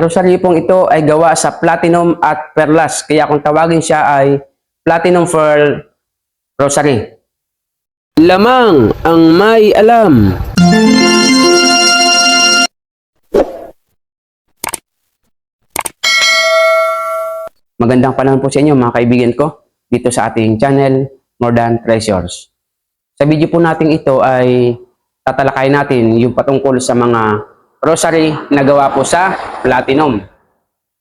rosaryo pong ito ay gawa sa platinum at perlas. Kaya kung tawagin siya ay platinum pearl rosary. Lamang ang may alam. Magandang panahon po sa inyo mga kaibigan ko dito sa ating channel, More Than Treasures. Sa video po natin ito ay tatalakayin natin yung patungkol sa mga rosary na gawa po sa platinum.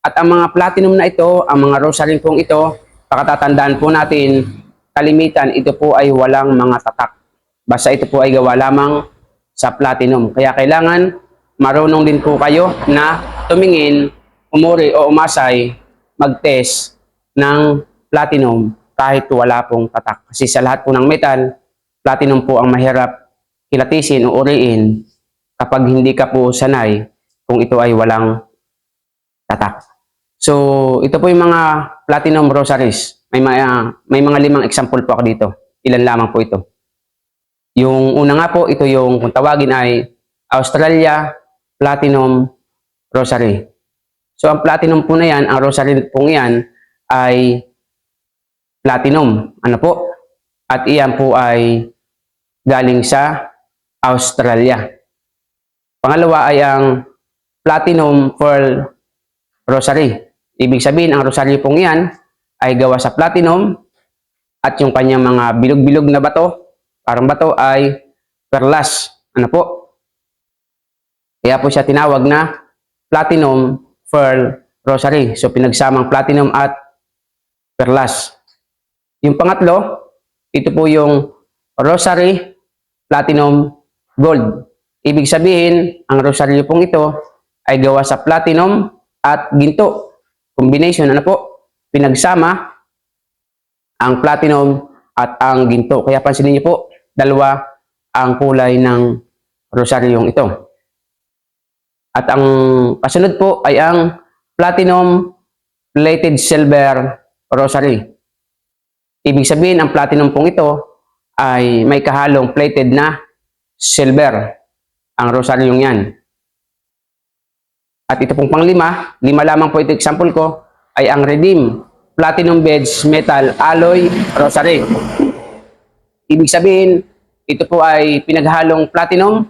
At ang mga platinum na ito, ang mga rosary pong ito, pakatatandaan po natin, kalimitan ito po ay walang mga tatak. Basta ito po ay gawa lamang sa platinum. Kaya kailangan marunong din po kayo na tumingin, umuri o umasay, mag-test ng platinum kahit wala pong tatak. Kasi sa lahat po ng metal, platinum po ang mahirap kilatisin o uriin kapag hindi ka po sanay kung ito ay walang tatak. So, ito po yung mga platinum rosaries. May mga 5 example po ako dito. Ilan lamang po ito. Yung una nga po, ito yung kung tawagin ay Australia Platinum Rosary. So, ang platinum po na yan, ang rosary po yan ay platinum. Ano po? At iyan po ay galing sa Australia. Pangalawa ay ang platinum pearl rosary. Ibig sabihin, ang rosary pong yan ay gawa sa platinum at yung kanyang mga bilog-bilog na bato, parang bato ay perlas. Ano po? Kaya po siya tinawag na platinum pearl rosary. So, pinagsamang platinum at perlas. Yung pangatlo, ito po yung rosary platinum gold. Ibig sabihin, ang rosaryo pong ito ay gawa sa platinum at ginto. Combination, ano po? Pinagsama ang platinum at ang ginto. Kaya pansinin niyo po, dalawa ang kulay ng rosaryong ito. At ang kasunod po ay ang platinum plated silver rosary. Ibig sabihin, ang platinum pong ito ay may kahalong plated na silver. Ang rosaryong yan. At ito pong panglima, 5 lamang po ito example ko, ay ang Redeem Platinum Beads Metal Alloy Rosary. Ibig sabihin, ito po ay pinaghalong platinum,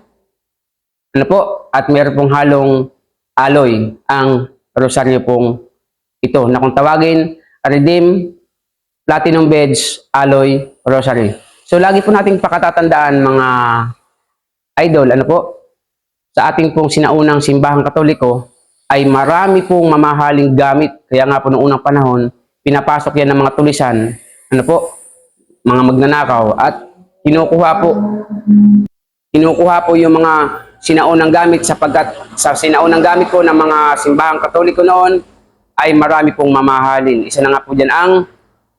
ano po, at meron pong halong alloy ang rosaryo pong ito, na kung tawagin, Redeem Platinum Beads Alloy Rosary. So, lagi po nating pakatatandaan mga idol, ano po, sa ating pong sinaunang simbahang Katoliko, ay marami pong mamahaling gamit. Kaya nga po noong unang panahon, pinapasok yan ng mga tulisan, ano po, mga magnanakaw, at kinukuha po yung mga sinaunang gamit sapagkat sa sinaunang gamit po ng mga simbahang Katoliko noon ay marami pong mamahalin. Isa na nga po dyan ang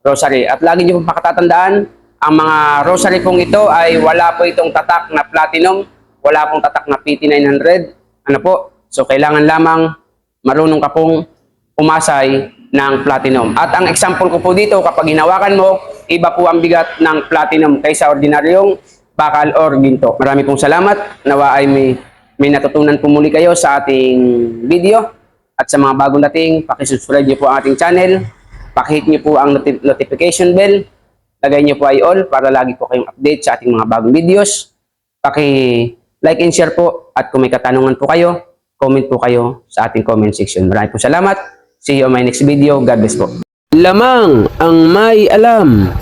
rosary. At lagi niyo pong pakatatandaan, ang mga rosary pong ito ay wala po itong tatak na platinum, wala pong tatak na PT900. Ano po? So, kailangan lamang marunong ka pong umasay ng platinum. At ang example ko po dito, kapag hinawakan mo, iba po ang bigat ng platinum kaysa ordinaryong bakal or ginto. Marami pong salamat. Nawa ay may natutunan po muli kayo sa ating video. At sa mga bagong dating, pakisubscribe niyo po ang ating channel. Pakihit niyo po ang notification bell. Lagay niyo po ay all para lagi po kayong update sa ating mga bagong videos. Like and share po. At kung may katanungan po kayo, comment po kayo sa ating comment section. Maraming po salamat. See you on my next video. God bless po. Lamang ang may alam.